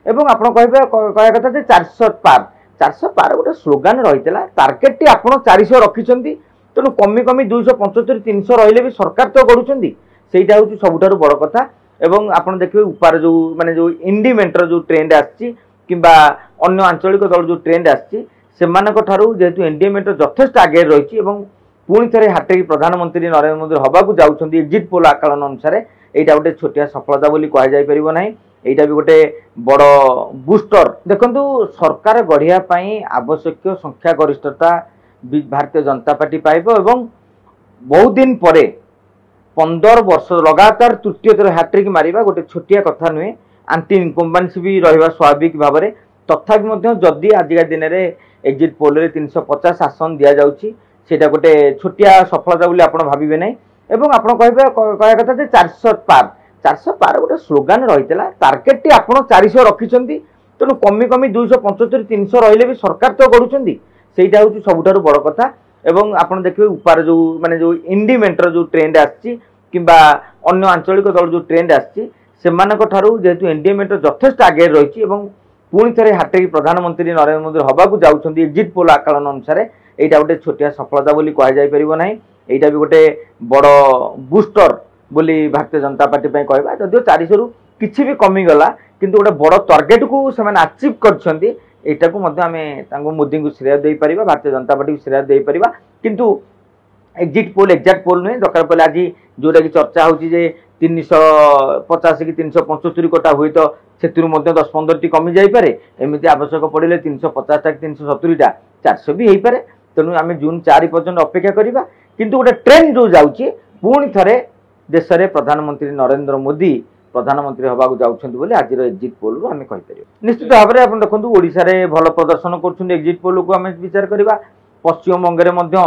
एवं आपण कहवा कथा 400 पार 400 पार गोटे स्लोगान रही टार्गेट टी आप 400 रखिंट तेणु कमी कमी 275 300 रही भी सरकार तो गढ़ुंट सेटा हूँ सबुठ बड़ कथा एवं आपड़ देखिए उपार जो माने जो इंडिमेंटर जो ट्रेंड आसी अन्य आंचलिक दल जो ट्रेंड आसी जेहेतु इंडिमेंटर यथेष्ट आगे रही पुणी थे हाटेक प्रधानमंत्री नरेंद्र मोदी हवाक जाऊँगी एक्जिट पोल आकलन अनुसार यहाँ गोटे छोटिया सफलता बोली कहुपर ना यहाँ भी गोटे बड़ बुस्टर देखु सरकार गढ़िया आवश्यक संख्या गरिष्ठता भारतीय जनता पार्टी पाइब एवं बहुत दिन पर 15 वर्ष लगातार तृतीय थर हाट्रिक मारिबा गोटे छोटिया कथा नुहे आंटी इनकम्बेंसी भी रहा स्वाभाविक भाव में तथापि जदि आजिका दिन में एक्जिट पोल रे 350 आसन दि जाऊँगी सेटा गोटे छोटिया सफलता बोली आप भावे ना एवं आप कहवा कथा 400 पार गोटे स्लोगान रही टार्गेट टी आप 400 रखिंट तेणु कमी कमी 275 300 रही भी सरकार तो गढ़ुंट सेटा हूँ सबुठ बड़ कथा एवं आपड़ देखिए उपार जो माने जो इंडिमेंटर जो ट्रेंड आसी अन्य आंचलिक दल जो ट्रेंड आसी जेहेतु इंडिमेंटर यथेष्ट आगे रही पुणी थे हाटेक प्रधानमंत्री नरेंद्र मोदी हवाक जाऊँगी एक्जिट पोल आकलन अनुसार यहाँ गोटे छोटिया सफलता बोली कहुपर ना यहाँ भी गोटे बड़ बुस्टर बोली भारतीय जनता पार्टी कहवा जदिव 400 रु किसी भी कमीगला किंतु गोटे बड़ टार्गेट को से आचिव कर मोदी को श्रेय दे पार भारतीय जनता पार्टी को श्रेय दे पार किंतु एक्जिट पोल एक्जाक्ट पोल नुहे दरकार पड़े आज जोटा कि चर्चा होची जे 350 कि 375 कोटा हुए तो से 10-15 टी कमी जापे एमती आवश्यक पड़े 350 टा 370 टा 400 भी हो पारे तेणु आम जून 4 पर्यटन अपेक्षा करवा किंतु गोटे ट्रेंड जो जाऊँगी पुणी थे देश में प्रधानमंत्री नरेंद्र मोदी प्रधानमंत्री हवा जाऊँगी आज एक्जिट पोल आम कहीपर निश्चित भाव में आप देखो ओडिशा रे भल प्रदर्शन कर एक्जिट पोल को आम विचार करवा पश्चिम बंगे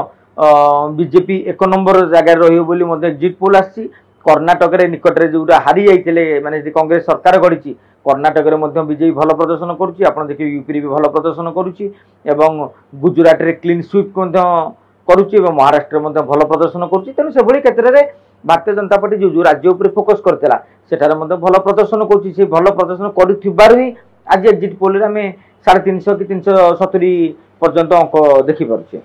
बीजेपी 1 नंबर जगह रही एक्जिट पोल आसी कर्णाटक निकट में जो हारी जाते माने कांग्रेस सरकार गढ़ी कर्णाटक में बीजेपी भल प्रदर्शन करुच्ची आप देखिए यूपी भी भल प्रदर्शन करुच्ची गुजरात रे क्लीन स्वीप करुच्ची महाराष्ट्र में भल प्रदर्शन करुच्ची तेणु से क्षेत्र में भारतीय जनता पार्टी जो राज्य उपर फोकस करता सेठार भल प्रदर्शन करुच्ची भल प्रदर्शन कर आज एक्जिट पोल आम 350 कि 370 पर्यंत अंक देखिपे।